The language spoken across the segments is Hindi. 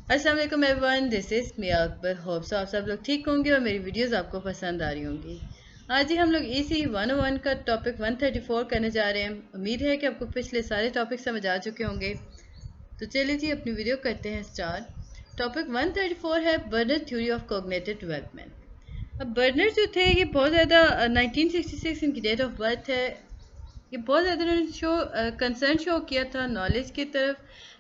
अस्सलाम वालेकुम everyone, this is Miya Akbar. Hope so आप सब लोग ठीक होंगे और मेरी वीडियोस आपको पसंद आ रही होंगी। आज ही हम लोग EC 101 का टॉपिक 134 करने जा रहे हैं। उम्मीद है कि आपको पिछले सारे टॉपिक समझ आ चुके होंगे। तो चलिए जी अपनी वीडियो करते हैं स्टार्ट। टॉपिक 134 है burner theory of cognitive development. अब बर्नर जो थे ये बहुत ज़्यादा 1966 इनकी डेट ऑफ बर्थ है। ये बहुत ज़्यादा उन्होंने कंसर्न शो किया था नॉलेज की तरफ,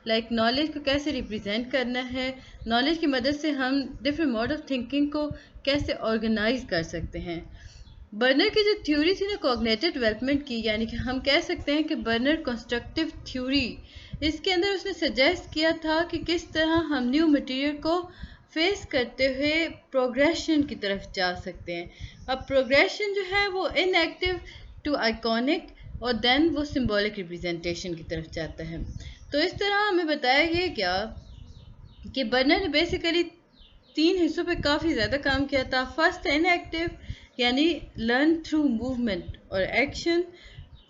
लाइक नॉलेज को कैसे रिप्रेजेंट करना है, नॉलेज की मदद से हम डिफरेंट मोड ऑफ थिंकिंग को कैसे ऑर्गेनाइज कर सकते हैं। बर्नर की जो थ्योरी थी ना कॉग्निटिव डेवलपमेंट की, यानी कि हम कह सकते हैं कि बर्नर कंस्ट्रक्टिव थ्योरी, इसके अंदर उसने सजेस्ट किया था कि किस तरह हम न्यू मटेरियल को फेस करते हुए प्रोग्रेशन की तरफ जा सकते हैं। अब प्रोग्रेशन जो है वो इनएक्टिव टू आइकॉनिक और देन वो सिंबॉलिक रिप्रेजेंटेशन की तरफ जाता है। तो इस तरह हमें बताया गया क्या कि बर्नर ने बेसिकली तीन हिस्सों पे काफ़ी ज़्यादा काम किया था। फर्स्ट इनएक्टिव यानी लर्न थ्रू मूवमेंट और एक्शन।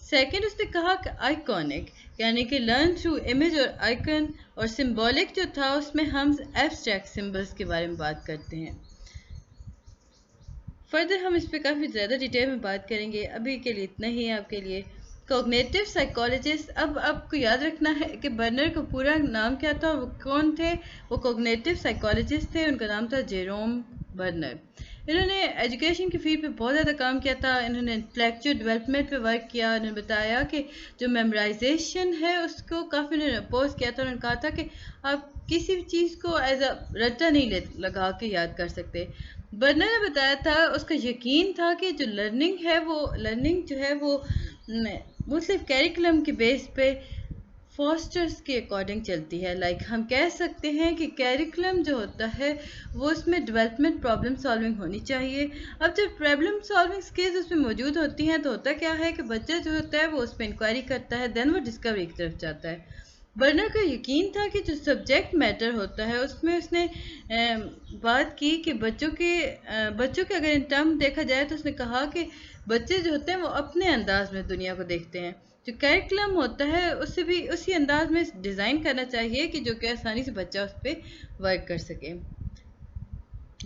सेकंड उसने कहा कि आइकॉनिक यानी कि लर्न थ्रू इमेज और आइकन। और सिंबॉलिक जो था उसमें हम एब्स्ट्रैक्ट सिंबल्स के बारे में बात करते हैं। फर्दर हम इस पर काफ़ी ज़्यादा डिटेल में बात करेंगे, अभी के लिए इतना ही है आपके लिए। कॉग्निटिव साइकोलॉजिस्ट, अब आपको याद रखना है कि बर्नर का पूरा नाम क्या था, वो कौन थे। वो कॉग्निटिव साइकोलॉजिस्ट थे, उनका नाम था जेरोम बर्नर। इन्होंने एजुकेशन की फील्ड पे बहुत ज़्यादा काम किया था। इन्होंने इंटेलेक्चुअल डेवलपमेंट पे वर्क किया। उन्होंने बताया कि जो मेमोराइजेशन है उसको काफ़ी उन्होंने अपोज किया था। उन्होंने कहा था कि आप किसी भी चीज़ को एज अ रट्टा नहीं लगा के याद कर सकते। बर्नर ने बताया था, उसका यकीन था कि जो लर्निंग जो है वो सिर्फ कैरिकुलम के बेस पे फॉस्टर्स के अकॉर्डिंग चलती है। लाइक हम कह सकते हैं कि कैरिकुलम जो होता है वो उसमें डेवलपमेंट प्रॉब्लम सॉल्विंग होनी चाहिए। अब जब प्रॉब्लम सॉल्विंग स्किल्स उसमें मौजूद होती हैं तो होता क्या है कि बच्चा जो होता है वो उस पर इंक्वायरी करता है, देन वो डिस्कवरी की तरफ जाता है। बर्नर का यकीन था कि जो सब्जेक्ट मैटर होता है उसमें उसने बात की कि बच्चों के अगर इन टर्म देखा जाए तो उसने कहा कि बच्चे जो होते हैं वो अपने अंदाज में दुनिया को देखते हैं। जो करिकुलम होता है उससे भी उसी अंदाज में डिज़ाइन करना चाहिए कि जो कि आसानी से बच्चा उस पर वर्क कर सके।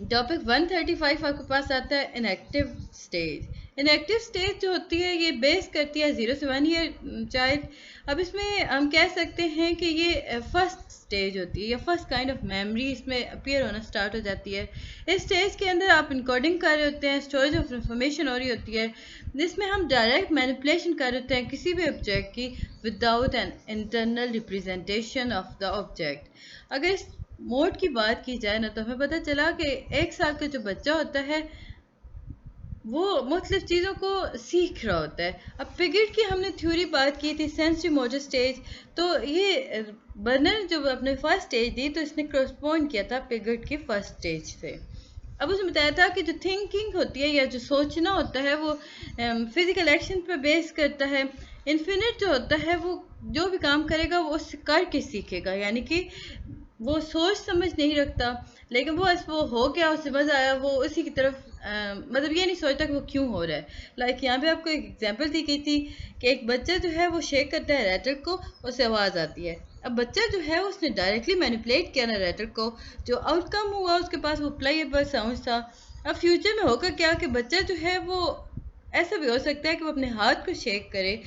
टॉपिक 135 आपके पास आता है इनएक्टिव स्टेज। इनएक्टिव स्टेज जो होती है ये बेस करती है 0 से 1 ईयर चाइल्ड। अब इसमें हम कह सकते हैं कि ये फर्स्ट स्टेज होती है या फर्स्ट काइंड ऑफ मेमोरी इसमें अपीयर होना स्टार्ट हो जाती है। इस स्टेज के अंदर आप इनकोडिंग कर रहे होते हैं, स्टोरेज ऑफ इंफॉर्मेशन हो रही होती है, जिसमें हम डायरेक्ट मैनिपुलेशन कर रहे होते हैं किसी भी ऑब्जेक्ट की without an internal representation of the object. अगर इस मोड की बात की जाए ना तो हमें पता चला कि 1 साल का जो बच्चा होता है वो मुख्तलिफ चीज़ों को सीख रहा होता है। अब पिगेट की हमने थ्योरी बात की थी, सेंसरी मोटर स्टेज। तो ये बर्नर जो अपने फर्स्ट स्टेज दी तो इसने क्रॉसपॉइंट किया था पिगेट की फर्स्ट स्टेज से। अब उसने बताया था कि जो थिंकिंग होती है या जो सोचना होता है वो फिजिकल एक्शन पर बेस करता है। इन्फिनिट जो होता है वो जो भी काम करेगा वो उससे करके सीखेगा, यानी कि वो सोच समझ नहीं रखता, लेकिन वो हो गया, उसे मज़ा आया, वो उसी की तरफ मतलब ये नहीं सोचता कि वो क्यों हो रहा है। लाइक यहाँ पे आपको एक एग्जांपल दी गई थी कि एक बच्चा जो है वो शेक करता है रैटल को, उससे आवाज़ आती है। अब बच्चा जो है उसने डायरेक्टली मैनिपुलेट किया ना रैटल को, जो आउटकम हुआ उसके पास वो प्लेएबल साउंड था। अब फ्यूचर में होगा क्या कि बच्चा जो है वो ऐसा भी हो सकता है कि वो अपने हाथ को शेक करे।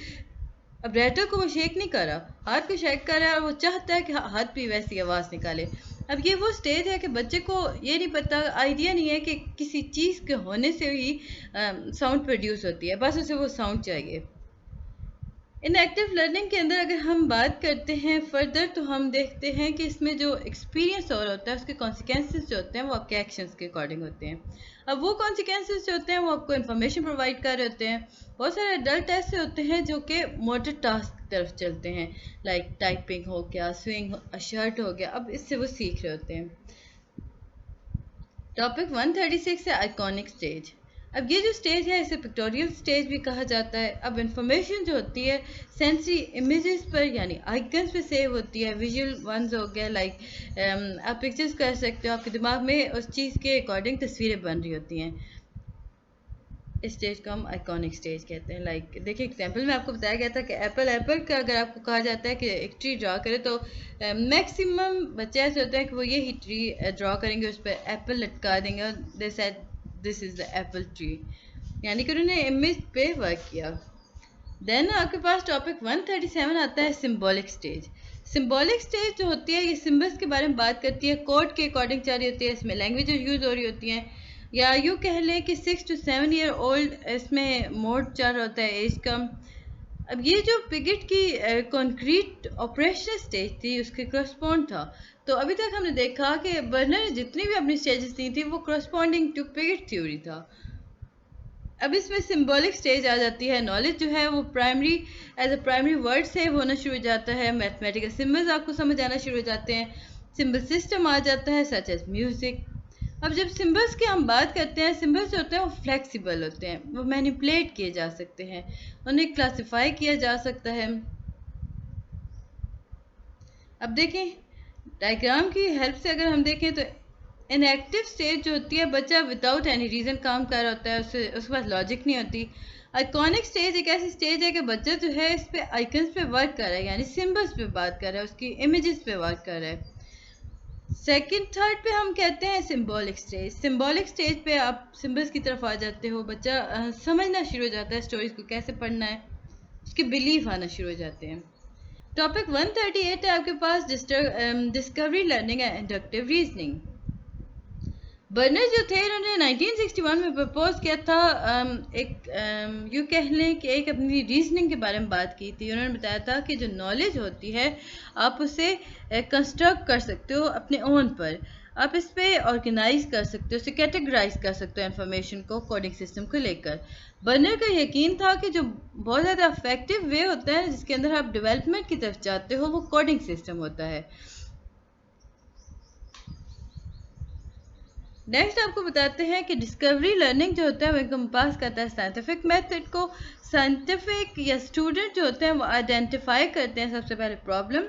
अब रैटर को वो शेक नहीं कर रहा, हाथ को शेक कर रहा है और वो चाहता है कि हाथ भी वैसी आवाज़ निकाले। अब ये वो स्टेज है कि बच्चे को ये नहीं पता, आइडिया नहीं है कि किसी चीज़ के होने से ही साउंड प्रोड्यूस होती है, बस उसे वो साउंड चाहिए। इन एक्टिव लर्निंग के अंदर अगर हम बात करते हैं फर्दर तो हम देखते हैं कि इसमें जो एक्सपीरियंस और होता है उसके कॉन्सिक्वेंसेस जो होते हैं वो आपके एक्शंस के अकॉर्डिंग होते हैं। अब वो कॉन्सिक्वेंसेस जो होते हैं वो आपको इन्फॉर्मेशन प्रोवाइड कर रहे होते हैं। बहुत सारे अडल्ट ऐसे होते हैं जो कि मोटर टास्क की तरफ चलते हैं, लाइक टाइपिंग हो गया, स्विंग शर्ट हो गया, अब इससे वो सीख रहे होते हैं। टॉपिक 136 है आइकॉनिक स्टेज। अब ये जो स्टेज है इसे पिक्टोरियल स्टेज भी कहा जाता है। अब इंफॉर्मेशन जो होती है सेंसरी इमेजेस पर यानी आइकन्स पे सेव होती है। विजुअल वंस हो गया, लाइक आप पिक्चर्स कर सकते हो, आपके दिमाग में उस चीज़ के अकॉर्डिंग तस्वीरें बन रही होती हैं। स्टेज को हम आइकॉनिक स्टेज कहते हैं। लाइक देखिए एग्जांपल में आपको बताया गया था कि एप्पल का अगर आपको कहा जाता है कि एक ट्री ड्रा करे तो मैक्सिमम बच्चे ऐसे होते हैं कि वो यही ट्री ड्रा करेंगे, उस पर एप्पल लटका देंगे और they said this is the Apple tree, यानी कि उन्होंने इमेज पे वर्क किया। देन आपके पास टॉपिक 137 आता है सिम्बॉलिक स्टेज। सिम्बॉलिक स्टेज जो होती है ये सिम्बल्स के बारे में बात करती है, कोड के अकॉर्डिंग चल रही होती है, इसमें लैंग्वेज यूज़ हो रही होती हैं, या यूँ कह लें कि 6 to 7 ईयर ओल्ड इसमें मोड चल रहा होता है एज का। अब ये जो पिगेट की कंक्रीट ऑपरेशनल स्टेज थी उसके करस्पॉन्ड था। तो अभी तक हमने देखा कि बर्नर जितनी भी अपनी स्टेजेस दी थी वो करस्पॉन्डिंग टू पिगेट थ्योरी था। अब इसमें सिंबॉलिक स्टेज आ जाती है। नॉलेज जो है वो primary as a primary word से होना शुरू हो जाता है, मैथमेटिकल सिम्बल्स आपको समझ आना शुरू हो जाते हैं, सिंबल सिस्टम आ जाता है सच एज म्यूज़िक। अब जब सिंबल्स की हम बात करते हैं, सिंबल्स जो होते हैं वो फ्लेक्सिबल होते हैं, वो मैनिपुलेट किए जा सकते हैं, उन्हें क्लासिफाई किया जा सकता है। अब देखें डायग्राम की हेल्प से अगर हम देखें तो इनएक्टिव स्टेज जो होती है बच्चा विदाउट एनी रीज़न काम कर रहा होता है, उसके पास लॉजिक नहीं होती। आइकॉनिक स्टेज एक ऐसी स्टेज है कि बच्चा जो है इस पे आइकन्स पे वर्क कर रहा है, यानी सिंबल्स पे बात कर रहा है, उसकी इमेजेस पे वर्क कर रहा है। सेकंड थर्ड पे हम कहते हैं सिंबॉलिक स्टेज। सिंबॉलिक स्टेज पे आप सिंबल्स की तरफ आ जाते हो, बच्चा समझना शुरू हो जाता है स्टोरीज को कैसे पढ़ना है, उसके बिलीफ आना शुरू हो जाते हैं। टॉपिक 138 है आपके पास discovery learning and inductive reasoning. Bruner जो थे इन्होंने 1961 में प्रपोज किया था, यूँ कह लें कि एक अपनी रीजनिंग के बारे में बात की थी। उन्होंने बताया था कि जो नॉलेज होती है आप उसे कंस्ट्रक्ट कर सकते हो अपने ओन पर, आप इस पे ऑर्गेनाइज कर सकते हो, उसे कैटेगराइज कर सकते हो इन्फॉर्मेशन को कोडिंग सिस्टम को लेकर। बर्नर का यकीन था कि जो बहुत ज़्यादा इफेक्टिव वे होता है जिसके अंदर आप डेवलपमेंट की तरफ जाते हो वो कोडिंग सिस्टम होता है। नेक्स्ट आपको बताते हैं कि डिस्कवरी लर्निंग जो होता है वो इनकम्पास करता है साइंटिफिक मेथड को। साइंटिफिक या स्टूडेंट जो होते हैं वो आइडेंटिफाई करते हैं सबसे पहले प्रॉब्लम,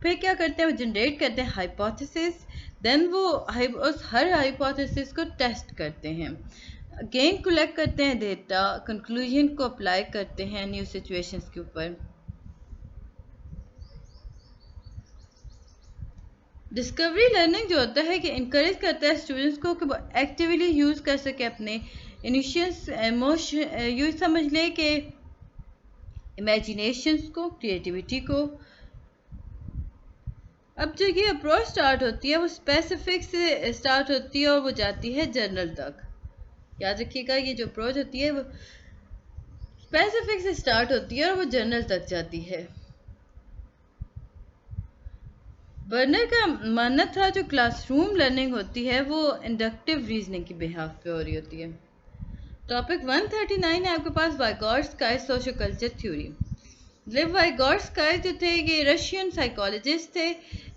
फिर क्या करते हैं वो जनरेट करते हैं हाइपोथेसिस, देन वो उस हर हाइपोथेसिस को टेस्ट करते हैं, अगेन कलेक्ट करते हैं डेटा, कंक्लूजन को अप्लाई करते हैं न्यू सिचुएशंस के ऊपर। डिस्कवरी लर्निंग जो होता है कि इनकरेज करता है स्टूडेंट्स को कि वो एक्टिवली यूज़ कर सके अपने इनिशियल्स इमोशन, यूँ समझ लें कि इमेजिनेशंस को, क्रिएटिविटी को। अब जो ये अप्रोच स्टार्ट होती है वो स्पेसिफिक से स्टार्ट होती है और वो जाती है जर्नल तक। याद रखिएगा ये जो अप्रोच होती है वो स्पेसिफिक से स्टार्ट होती है और वो जर्नल तक जाती है। बर्नर का मानना था जो क्लासरूम लर्निंग होती है वो इंडक्टिव रीजनिंग की बिहाफ पे हो रही होती है। टॉपिक 139 है आपके पास वाइगोट्स्काय सोशल कल्चर थ्योरी। लिव वाइगोट्स्काय जो थे ये रशियन साइकोलॉजिस्ट थे।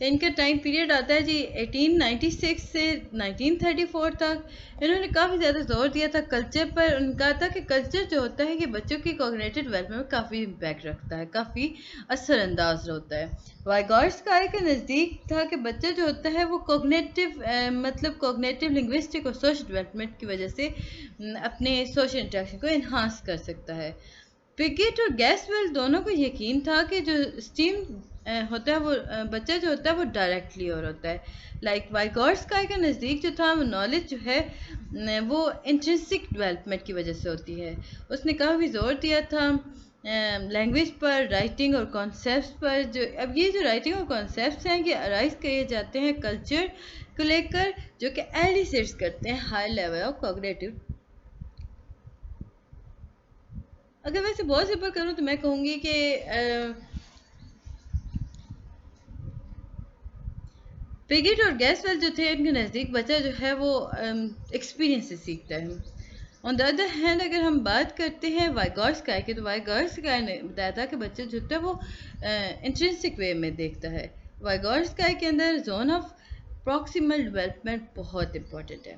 इनका टाइम पीरियड आता है जी 1896 से 1934 तक। इन्होंने काफ़ी ज़्यादा जोर दिया था कल्चर पर। उन्होंने कहा था कि कल्चर जो होता है कि बच्चों की कॉग्निटिव डेवलपमेंट में काफ़ी इम्पैक्ट रखता है, काफ़ी असरअंदाज होता है। वाइगोट्स्काय के नज़दीक था कि बच्चा जो होता है वो मतलब कॉग्निटिव लिंग्विस्टिक और सोशल डेवलपमेंट की वजह से अपने सोशल इंटरेक्शन को इन्हांस कर सकता है। पिगेट और गैसवेल दोनों को यकीन था कि जो स्टीम होता है वो बच्चा जो होता है वो डायरेक्टली और होता है। लाइक वाइगोट्स्काय के नज़दीक जो था वो नॉलेज जो है वो इंट्रिंसिक डेवलपमेंट की वजह से होती है। उसने काफ़ी ज़ोर दिया था लैंग्वेज पर, राइटिंग और कॉन्सेप्ट्स पर। जो अब ये जो राइटिंग और कॉन्सेप्ट्स हैं ये अराइज किए जाते हैं कल्चर को लेकर, जो कि एलिसिट्स करते हैं हाई लेवल ऑफ कॉग्निटिव। अगर वैसे बहुत सिंपल करूँ तो मैं कहूँगी कि पिगेट और गैसवेल जो थे इनके नज़दीक बच्चा जो है वो एक्सपीरियंस से सीखता है। ऑन द अदर हैंड अगर हम बात करते हैं वाइगोट्स्काय की, तो वाइगोट्स्काय ने बताया था कि बच्चा जो होता है वो इंट्रिंसिक वे में देखता है। वाइगोट्स्काय के अंदर जोन ऑफ प्रॉक्सिमल डेवलपमेंट बहुत इंपॉर्टेंट है।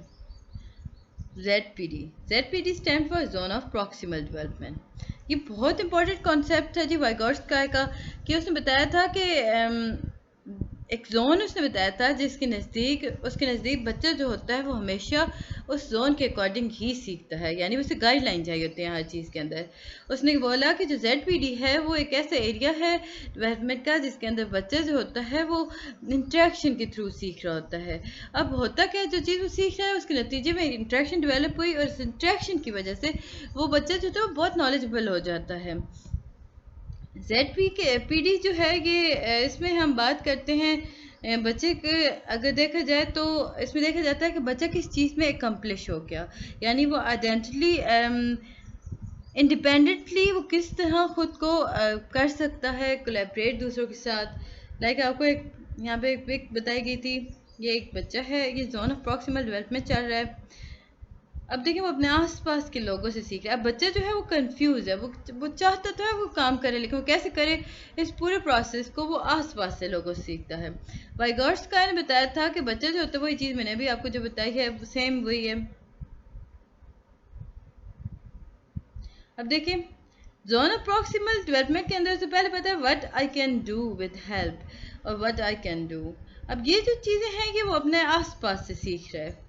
ZPD stand for zone of proximal development. ये बहुत इंपॉर्टेंट कॉन्सेप्ट है जी वाइगोट्स्काय का, कि उसने बताया था कि एक जोन उसने बताया था जिसके नज़दीक, उसके नज़दीक बच्चा जो होता है वो हमेशा उस जोन के अकॉर्डिंग ही सीखता है, यानी उसे गाइडलाइन चाहिए होती है हर चीज़ के अंदर। उसने बोला कि जो ZPD है वो एक ऐसा एरिया है डेवलपमेंट का जिसके अंदर बच्चा जो होता है वो इंट्रैक्शन के थ्रू सीख रहा होता है। अब होता क्या है, जो चीज़ वो सीख रहा है उसके नतीजे में इंट्रैक्शन डेवलप हुई और इस इंट्रैक्शन की वजह से वो बच्चा जो है वो बहुत नॉलेजेबल हो जाता है। ZPD जो है ये इसमें हम बात करते हैं बच्चे के, अगर देखा जाए तो इसमें देखा जाता है कि बच्चा किस चीज़ में एकम्प्लिश हो गया, यानी वो आइडेंटिटी इंडिपेंडेंटली वो किस तरह खुद को कर सकता है कोलैबोरेट दूसरों के साथ। लाइक आपको एक यहाँ पे एक पिक बताई गई थी, ये एक बच्चा है, ये जोन ऑफ प्रॉक्सिमल डेवलपमेंट चल रहा है। अब देखिए वो अपने आसपास के लोगों से सीख रहा है। अब बच्चा जो है वो कंफ्यूज है, वो चाहता तो है वो काम करे, लेकिन वो कैसे करे, इस पूरे प्रोसेस को वो आसपास से लोगों से सीखता है। वाइगॉट्स्की ने बताया था कि बच्चा जो होता है वही चीज़ मैंने भी आपको जो बताई है सेम वही है। अब देखिए जोन ऑफ प्रॉक्सिमल डेवलपमेंट के अंदर से पहले पता है what I can do with help और व्हाट आई कैन डू। अब ये जो चीज़ें हैं ये वो अपने आसपास से सीख रहा है।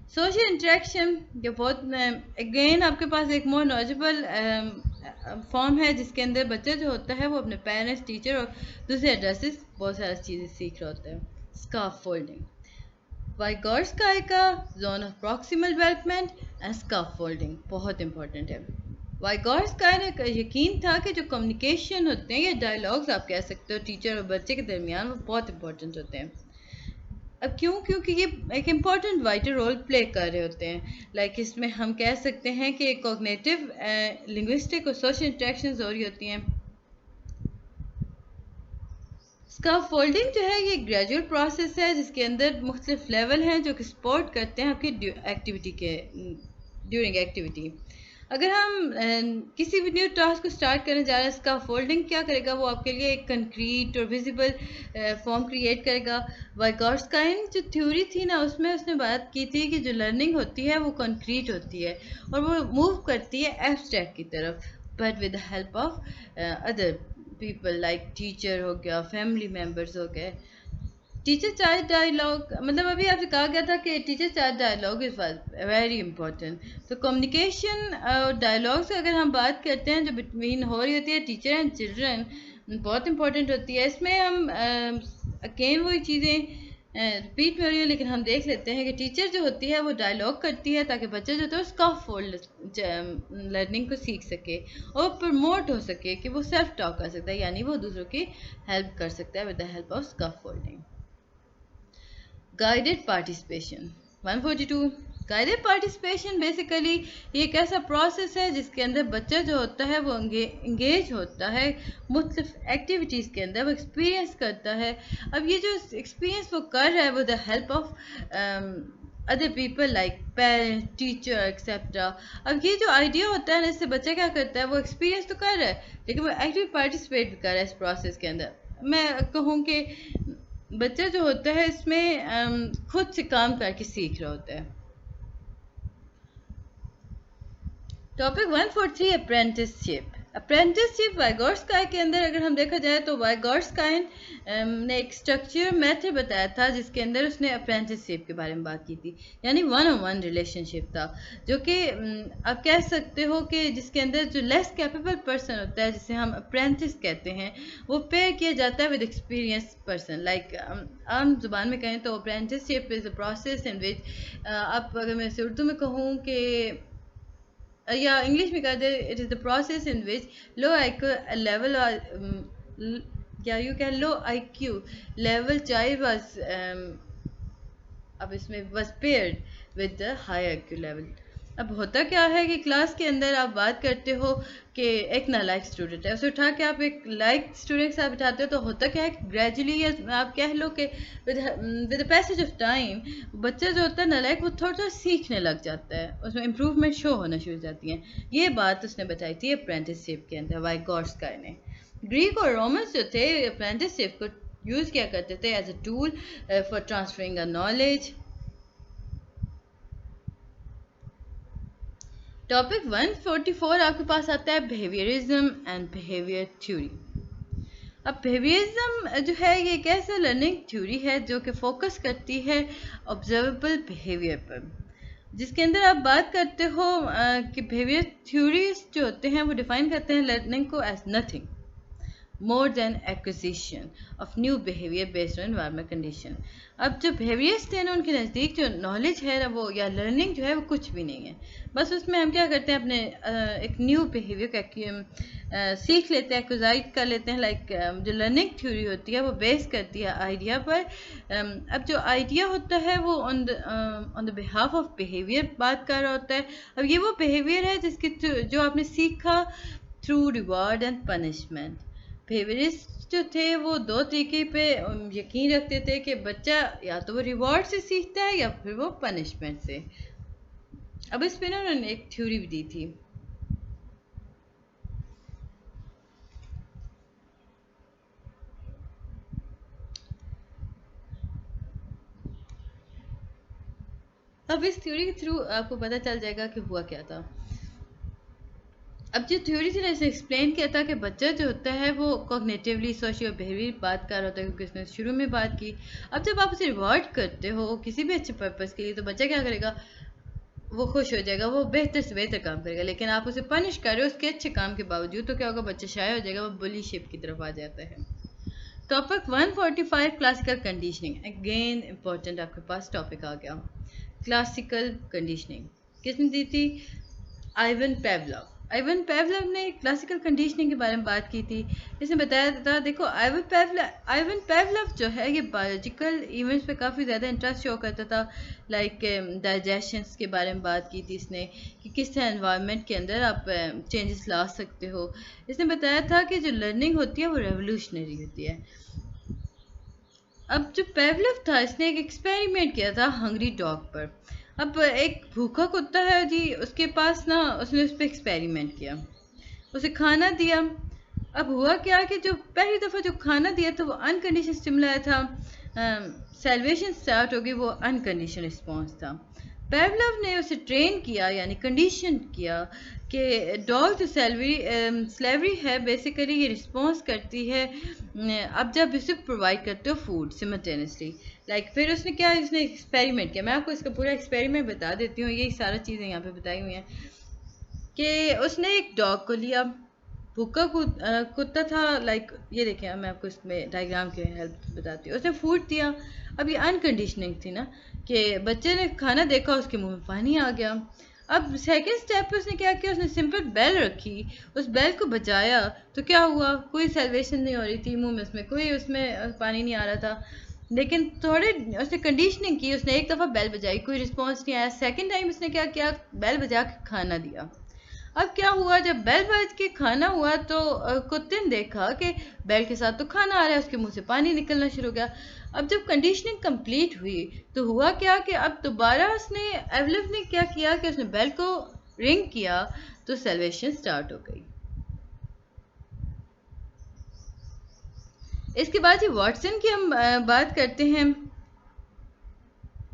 सोशल इंटरेक्शन ये बहुत अगेन आपके पास एक मोर नॉलेजेबल फॉर्म है जिसके अंदर बच्चा जो होता है वो अपने पेरेंट्स, टीचर और दूसरे एड्रेसेस बहुत सारी चीज़ें सीख रहा होता है। स्कार्फ फोल्डिंग, वाइगॉट्स्की का zone of proximal development and scarf folding बहुत इंपॉर्टेंट है। वाइगॉट्स्की ने यकीन था कि जो कम्युनिकेशन होते हैं या डायलॉग्स आप कह सकते हो टीचर और बच्चे के दरमियान, वो बहुत इंपॉर्टेंट होते हैं। अब क्यों, क्योंकि ये एक इम्पॉर्टेंट वाइटल रोल प्ले कर रहे होते हैं। लाइक इसमें हम कह सकते हैं कि कॉग्निटिव, लिंग्विस्टिक और सोशल इंटरेक्शन हो रही होती हैं। स्काफोल्डिंग जो है ये ग्रेजुअल प्रोसेस है जिसके अंदर मुख्तलिफ लेवल हैं जो कि सपोर्ट करते हैं आपकी एक्टिविटी के ड्यूरिंग एक्टिविटी। अगर हम किसी भी न्यू टास्क को स्टार्ट करने जा रहे हैं, इसका फोल्डिंग क्या करेगा, वो आपके लिए एक कंक्रीट और विजिबल फॉर्म क्रिएट करेगा। वाइगॉट्स्की जो थ्योरी थी ना उसमें उसने बात की थी कि जो लर्निंग होती है वो कंक्रीट होती है और वो मूव करती है एब्स्ट्रैक्ट की तरफ, but with the help of other people like teacher हो गया, फैमिली मेम्बर्स हो गए। टीचर चाइल्ड डायलॉग, मतलब अभी आपसे कहा गया था कि teacher child dialogue is very important. तो कम्युनिकेशन और डायलॉग्स अगर हम बात करते हैं जो बिटवीन हो रही होती है टीचर एंड चिल्ड्रन, बहुत इंपॉर्टेंट होती है। इसमें हम अगेन वही चीज़ें रिपीट में हो रही है, लेकिन हम देख लेते हैं कि टीचर जो होती है वो डायलॉग करती है ताकि बच्चा जो होता है उसका फोल्ड लर्निंग को सीख सके और प्रमोट हो सके कि वो सेल्फ टॉक कर सकता है, यानी वो दूसरों की हेल्प कर सकता है with the help of scaffolding. Guided participation 142। Guided participation basically ये एक ऐसा प्रोसेस है जिसके अंदर बच्चा जो होता है वो इंगेज होता है मुख्तलिफ एक्टिविटीज़ के अंदर, वो एक्सपीरियंस करता है। अब ये जो एक्सपीरियंस वो कर रहा है वो the help of other people like parents, teacher etcetera. अब ये जो आइडिया होता है ना, इससे बच्चा क्या करता है, वो एक्सपीरियंस तो कर रहा है लेकिन वो एक्टिव पार्टिसिपेट भी कर रहा है इस प्रोसेस के अंदर। मैं कहूँ कि बच्चा जो होता है इसमें खुद से काम करके सीख रहा होता है। Topic 143 apprenticeship. अप्रेंटिसशिप वाइगॉट्स्की के अंदर अगर हम देखा जाए तो वाइगॉट्स्की ने एक स्ट्रक्चर मेथड बताया था जिसके अंदर उसने अप्रेंटिसशिप के बारे में बात की थी, यानी 1-on-1 रिलेशनशिप था, जो कि आप कह सकते हो कि जिसके अंदर जो लेस कैपेबल पर्सन होता है जिसे हम अप्रेंटिस कहते हैं, वो पेयर किया जाता है विद एक्सपीरियंस पर्सन। लाइक आम जुबान में कहें तो apprenticeship is a process in which, आप अगर मैं इसे उर्दू में कहूँ कि या इंग्लिश में कहते हैं, it is the process in which low IQ level या you can low IQ level child was, अब इसमें was paired with the higher IQ level। अब होता क्या है कि क्लास के अंदर आप बात करते हो कि एक नालायक स्टूडेंट है, उसे उठा के आप एक लाइक स्टूडेंट के साथ बिठाते हो, तो होता क्या है कि ग्रेजुअली या आप कह लो कि with the passage of time बच्चा जो होता है नालायक वो थोड़ा थोड़ा सीखने लग जाता है, उसमें इम्प्रूवमेंट शो होना शुरू हो जाती है। ये बात उसने बताई थी अप्रेंटिसशिप के अंदर वाइगॉट्स्की ने। ग्रीक और रोमन्स जो थे अप्रेंटिसशिप को यूज़ किया करते थे as a tool for transferring a knowledge. Topic 144 आपके पास आता है बिहेवियरिज्म एंड बिहेवियर थ्योरी। अब बिहेवियरिज्म जो है ये एक ऐसा लर्निंग थ्योरी है जो कि फोकस करती है ऑब्जर्वेबल बिहेवियर पर, जिसके अंदर आप बात करते हो कि बिहेवियर थ्योरीज जो होते हैं वो डिफाइन करते हैं लर्निंग को as nothing more than acquisition of new behavior based on environment condition। अब जो behaviors थे ना उनके नज़दीक जो knowledge है ना वो या learning जो है वो कुछ भी नहीं है, बस उसमें हम क्या करते हैं अपने एक new behavior का सीख लेते हैं, एक्विजाइट कर लेते हैं। लाइक जो लर्निंग थ्योरी होती है वो बेस करती है आइडिया पर। अब जो आइडिया होता है वो on the behalf of behaviour बात कर रहा होता है। अब ये वो बिहेवियर है जिसके जो आपने सीखा through reward and punishment. Behaviourist जो थे वो दो तरीके पे यकीन रखते थे कि बच्चा या तो वो रिवॉर्ड से सीखता है या फिर वो पनिशमेंट से। अब इस पे ना उन्होंने एक थ्योरी भी दी थी। अब इस थ्योरी के थ्रू आपको पता चल जाएगा कि हुआ क्या था। अब जो थ्योरी थी ना इसे एक्सप्लेन किया था कि बच्चा जो होता है वो कॉग्निटिवली सोशियो बिहेवियर बात कर रहा होता है, क्योंकि उसने शुरू में बात की। अब जब आप उसे रिवॉर्ड करते हो किसी भी अच्छे पर्पज़ के लिए तो बच्चा क्या करेगा, वो खुश हो जाएगा, वो बेहतर से बेहतर काम करेगा। लेकिन आप उसे पनिश कर रहे हो उसके अच्छे काम के बावजूद तो क्या होगा, बच्चा शाय हो जाएगा, वो बुली शेप की तरफ आ जाता है। Topic 145 classical conditioning. Again important आपके पास टॉपिक आ गया। क्लासिकल कंडीशनिंग किसने दी थी? आइवन पेवलव। आइवन पेवलव ने क्लासिकल कंडीशनिंग के बारे में बात की थी। इसने बताया था, देखो आइवन पेवलव जो है ये बायोलॉजिकल इवेंट्स पे काफ़ी ज़्यादा इंटरेस्ट शो करता था। लाइक डाइजेशंस के बारे में बात की थी इसने कि किस तरह एनवायरनमेंट के अंदर आप चेंजेस ला सकते हो। इसने बताया था कि जो लर्निंग होती है वो रेवोल्यूशनरी होती है। अब जो पेवलव था इसने एक एक्सपेरिमेंट किया था हंगरी डॉग पर। अब एक भूखा कुत्ता है जी, उसके पास ना उसने उस पर एक्सपेरिमेंट किया, उसे खाना दिया। अब हुआ क्या कि जो पहली दफ़ा जो खाना दिया था वो अनकंडीशन स्टिमुलाई था, सेल्वेशन स्टार्ट हो गई, वो अनकंडीशन रिस्पॉन्स था। पेवलव ने उसे ट्रेन किया यानी कंडीशन किया कि डॉग जो स्लेवरी है बेसिकली ये रिस्पॉन्स करती है अब जब इसे प्रोवाइड करते हो फूड सिमल्टेनियसली। लाइक फिर उसने क्या, उसने एक्सपेरिमेंट किया। मैं आपको इसका पूरा एक्सपेरिमेंट बता देती हूँ, यही सारा चीज़ें यहाँ पे बताई हुई हैं कि उसने एक डॉग को लिया, भूखा कुत्ता था। लाइक ये देखिए मैं आपको इसमें डायग्राम के हेल्प बताती हूँ। उसने फूड दिया। अब ये अनकंडीशनिंग थी ना कि बच्चे ने खाना देखा उसके मुंह में पानी आ गया। अब सेकंड स्टेप पे उसने क्या किया, उसने सिंपल बेल रखी, उस बेल को बजाया तो क्या हुआ, कोई सेल्वेशन नहीं हो रही थी मुंह में, उसमें कोई उसमें पानी नहीं आ रहा था। लेकिन थोड़े उसने कंडीशनिंग की, उसने एक दफ़ा बेल बजाई, कोई रिस्पॉन्स नहीं आया। सेकंड टाइम उसने क्या किया, बेल बजा के खाना दिया। अब क्या हुआ, जब बेल बज के खाना हुआ तो कुत्ते ने देखा कि बेल के साथ तो खाना आ रहा है, उसके मुंह से पानी निकलना शुरू हो गया। अब जब कंडीशनिंग कंप्लीट हुई तो हुआ क्या कि अब दोबारा उसने एवलिव ने क्या किया कि उसने बेल को रिंग किया तो सेल्वेशन स्टार्ट हो गई। इसके बाद ये वाटसन की हम बात करते हैं।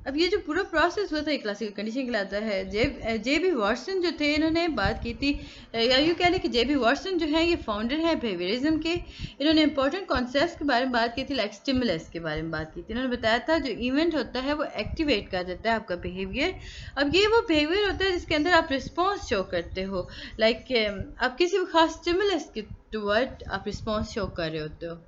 अब ये जो पूरा प्रोसेस हुआ था ये क्लासिकल कंडीशनिंग कहलाता है। जे बी वाटसन जो थे इन्होंने बात की थी, या यूँ कह लें कि जे बी वाटसन जो है ये फाउंडर हैं बिहेवियरिज्म के। इन्होंने इंपॉर्टेंट कॉन्सेप्ट्स के बारे में बात की थी, लाइक स्टिमुलस के बारे में बात की थी। इन्होंने बताया था जो इवेंट होता है वो एक्टिवेट कर देता है आपका बिहेवियर। अब ये वो बिहेवियर होता है जिसके अंदर आप रिस्पॉन्स शो करते हो। लाइक आप किसी भी खास स्टिमुलस के टुवर्ड आप रिस्पॉन्स शो कर रहे होते हो।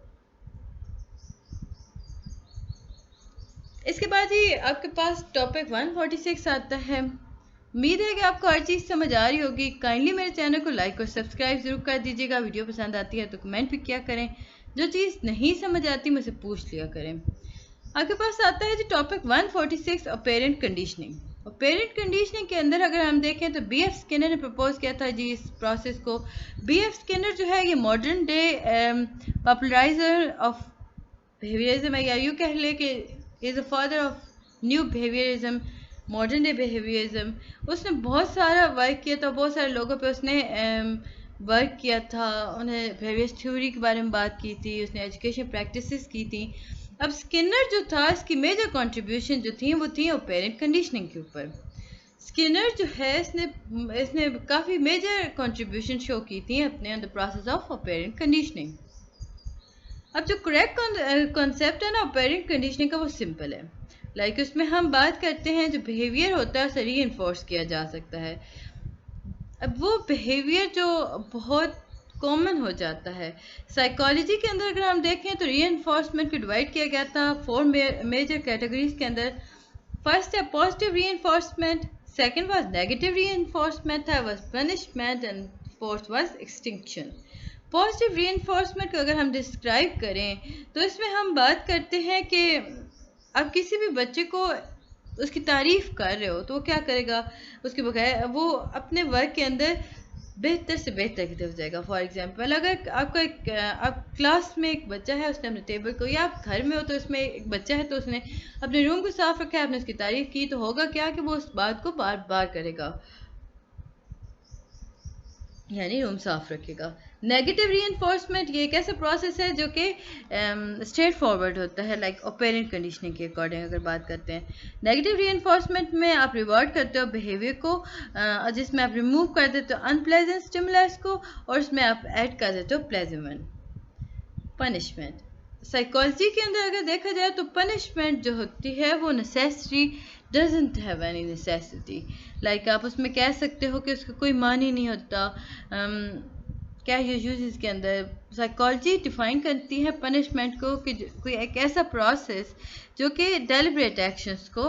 इसके बाद ही आपके पास टॉपिक 146 आता है। उम्मीद है कि आपको हर चीज़ समझ आ रही होगी। काइंडली मेरे चैनल को लाइक और सब्सक्राइब ज़रूर कर दीजिएगा। वीडियो पसंद आती है तो कमेंट भी किया करें, जो चीज़ नहीं समझ आती मुझसे पूछ लिया करें। आपके पास आता है जी topic 146 operant conditioning. Operant conditioning के अंदर अगर हम देखें तो बी एफ स्किनर ने प्रपोज किया था जी इस प्रोसेस को। बी एफ स्किनर जो है ये मॉडर्न डे पॉपुलराइजर ऑफ बिहेवियरिज्म है, या यूँ कह ले कि is the father of new behaviourism, modern day behaviourism. उसने बहुत सारा वर्क किया था, बहुत सारे लोगों पे उसने वर्क किया था। उन्हें बिहेवियर थ्योरी के बारे में बात की थी, उसने एजुकेशन प्रैक्टिसेस की थी। अब स्किनर जो था इसकी मेजर कंट्रीब्यूशन जो थी वो थी ऑपेरेंट कंडीशनिंग के ऊपर। स्किनर जो है इसने काफ़ी मेजर कंट्रीब्यूशन शो की थी अपने the process of apparent conditioning. अब जो करेक्ट कॉन्सेप्ट है ना पेरेंट कंडीशनिंग का, वो सिंपल है। लाइक उसमें हम बात करते हैं जो बिहेवियर होता है उसे री इन्फोर्स किया जा सकता है। अब वो बिहेवियर जो बहुत कॉमन हो जाता है, साइकोलॉजी के अंदर अगर हम देखें तो री इन्फोर्समेंट को डिवाइड किया गया था 4 मेजर कैटेगरीज के अंदर। फर्स्ट है पॉजिटिव री इन्फोर्समेंट, सेकेंड वाज नेगेटिव री enforcement, third was punishment and fourth was extinction. Positive री इन्फोर्समेंट को अगर हम डिस्क्राइब करें तो इसमें हम बात करते हैं कि आप किसी भी बच्चे को उसकी तारीफ कर रहे हो तो वो क्या करेगा, उसके बगैर वो अपने वर्क के अंदर बेहतर से बेहतर की तरफ जाएगा। फॉर एग्जांपल अगर आपका आप क्लास में एक बच्चा है, उसने अपने टेबल को, या आप घर में हो तो उसमें एक बच्चा है तो उसने अपने रूम को साफ रखा है, आपने उसकी तारीफ की, तो होगा क्या कि वो उस बात को बार बार करेगा, यानी रूम साफ रखेगा। नेगेटिव रीइंफोर्समेंट ये एक ऐसा प्रोसेस है जो कि स्ट्रेट फॉरवर्ड होता है, लाइक ऑपरेंट कंडीशनिंग के अकॉर्डिंग अगर बात करते हैं। नेगेटिव रीइंफोर्समेंट में आप रिवॉर्ड करते हो बिहेवियर को, जिसमें आप रिमूव कर देते हो अनप्लेजेंट स्टिमुलस को, और उसमें आप ऐड कर देते हो प्लेजेंट वन। पनिशमेंट साइकोलॉजी के अंदर अगर देखा जाए तो पनिशमेंट जो होती है वो necessary doesn't have any necessity. Like आप उसमें कह सकते हो कि उसका कोई मान ही नहीं होता। क्या यूज इसके अंदर साइकोलॉजी डिफाइन करती है पनिशमेंट को कि कोई एक ऐसा प्रोसेस जो कि डेलिब्रेट एक्शंस को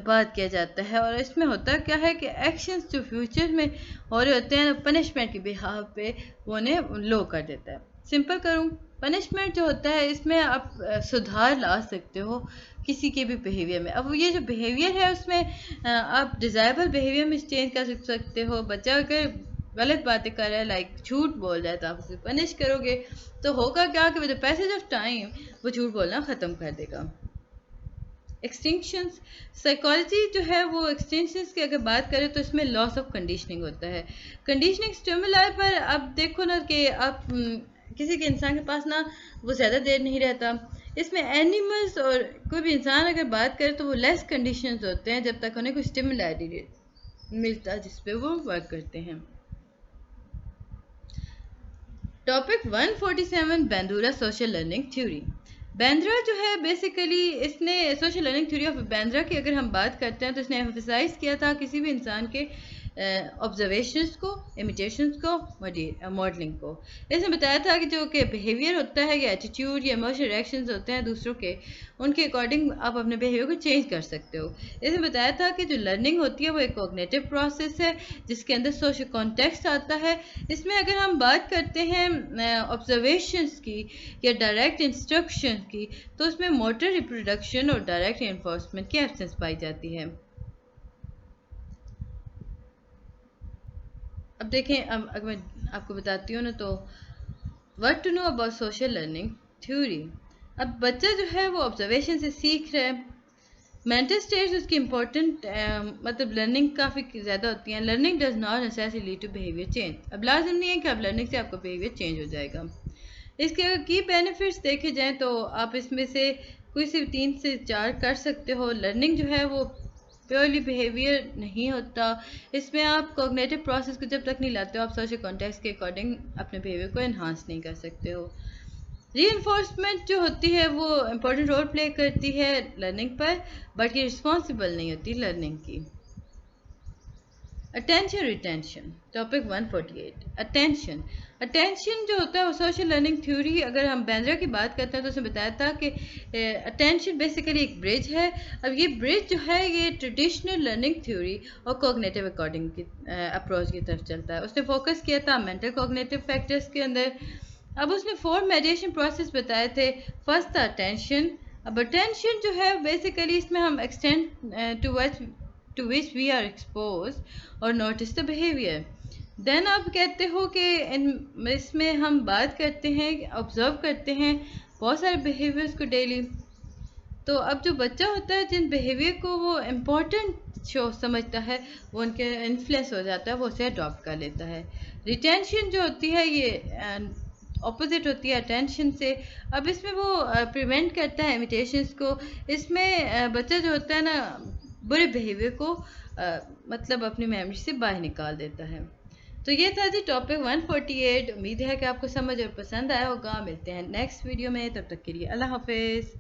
बात किया जाता है, और इसमें होता क्या है कि एक्शंस जो फ्यूचर में हो रहे होते हैं पनिशमेंट के बिहाफ पे वो उन्हें लो कर देता है। सिंपल करूँ, पनिशमेंट जो होता है इसमें आप सुधार ला सकते हो किसी के भी बिहेवियर में। अब ये जो बिहेवियर है उसमें आप डिज़ायरेबल बिहेवियर में चेंज कर सकते हो। बच्चा अगर गलत बातें कर रहा है, लाइक झूठ बोल रहा है, तो आप उसे पनिश करोगे तो होगा क्या कि with the passage of time वो झूठ बोलना ख़त्म कर देगा। एक्सटिंक्शंस साइकोलॉजी जो है वो एक्सटिंक्शंस की अगर बात करें तो इसमें लॉस ऑफ कंडीशनिंग होता है। कंडीशनिंग स्टिमुलाई पर आप देखो ना कि आप किसी के इंसान के पास ना वो ज़्यादा देर नहीं रहता। इसमें एनिमल्स और कोई भी इंसान अगर बात करें तो वो लेस कंडीशंस होते हैं जब तक उन्हें कोई स्टिमुलाई मिलता जिस पे वो वर्क करते हैं। Topic 147 Bandura social learning theory. Bandura जो है बेसिकली इसने social learning theory of Bandura की अगर हम बात करते हैं तो इसने एम्फसाइज किया था किसी भी इंसान के ऑब्जर्वेशंस को, इमिटेशंस को, मॉडलिंग को। इसने बताया था कि जो कि बिहेवियर होता है या एटीट्यूड या इमोशनल रिएक्शंस होते हैं दूसरों के, उनके अकॉर्डिंग आप अपने बिहेवियर को चेंज कर सकते हो। इसने बताया था कि जो लर्निंग होती है वो एक कॉग्निटिव प्रोसेस है जिसके अंदर सोशल कॉन्टेक्स्ट आता है। इसमें अगर हम बात करते हैं ऑब्जर्वेशंस की या डायरेक्ट इंस्ट्रक्शन की तो उसमें मोटर रिप्रोडक्शन और डायरेक्ट एनफोर्समेंट की एब्सेंस पाई जाती है। अब देखें, अब अगर मैं आपको बताती हूँ ना तो what to know about social learning theory. अब बच्चा जो है वो ऑब्जर्वेशन से सीख रहा है। मेंटल स्टेट्स उसकी इम्पोर्टेंट मतलब लर्निंग काफ़ी ज़्यादा होती हैं। Learning does not necessary lead to behaviour change. अब लाजिम नहीं है कि आप लर्निंग से आपका बिहेवियर चेंज हो जाएगा। इसके अगर की बेनिफिट्स देखे जाएँ तो आप इसमें से कोई सिर्फ 3 से 4 कर सकते हो। लर्निंग जो है वो प्योरली बिहेवियर नहीं होता। इसमें आप कॉग्निटिव प्रोसेस को जब तक नहीं लाते हो आप सोशल कॉन्टेक्स्ट के अकॉर्डिंग अपने बिहेवियर को एनहांस नहीं कर सकते हो। रीइंफोर्समेंट जो होती है वो इम्पोर्टेंट रोल प्ले करती है लर्निंग पर, बट ये रिस्पॉन्सिबल नहीं होती लर्निंग की। Attention retention topic 148। अटेंशन जो होता है वो सोशल लर्निंग थ्योरी अगर हम बेंद्रा की बात करते हैं तो उसने बताया था कि अटेंशन बेसिकली एक ब्रिज है। अब ये ब्रिज जो है ये ट्रेडिशनल लर्निंग थ्योरी और कॉग्निटिव अकॉर्डिंग की अप्रोच की तरफ चलता है। उसने फोकस किया था मेंटल कॉग्निटिव फैक्टर्स के अंदर। अब उसने 4 मेडिएशन प्रोसेस बताए थे। फर्स्ट था अटेंशन। अब अटेंशन जो है बेसिकली इसमें हम extend to which we are expose और नोटिस द बिहेवियर। देन आप कहते हो कि इसमें हम बात करते हैं, ऑब्जर्व करते हैं बहुत सारे बिहेवियर्स को डेली। तो अब जो बच्चा होता है जिन बिहेवियर को वो इम्पोर्टेंट शो समझता है वो उनके इन्फ्लुएंस हो जाता है, वो उसे अडॉप्ट कर लेता है। रिटेंशन जो होती है ये ऑपोजिट होती है अटेंशन से। अब इसमें वो प्रिवेंट करता है इमिटेशंस को। इसमें बच्चा जो होता है ना बुरे बिहेवियर को मतलब अपनी मेमोरी से बाहर निकाल देता है। तो ये था जी टॉपिक 148। उम्मीद है कि आपको समझ और पसंद आया होगा। मिलते हैं नेक्स्ट वीडियो में, तब तक के लिए अल्लाह हाफिज़।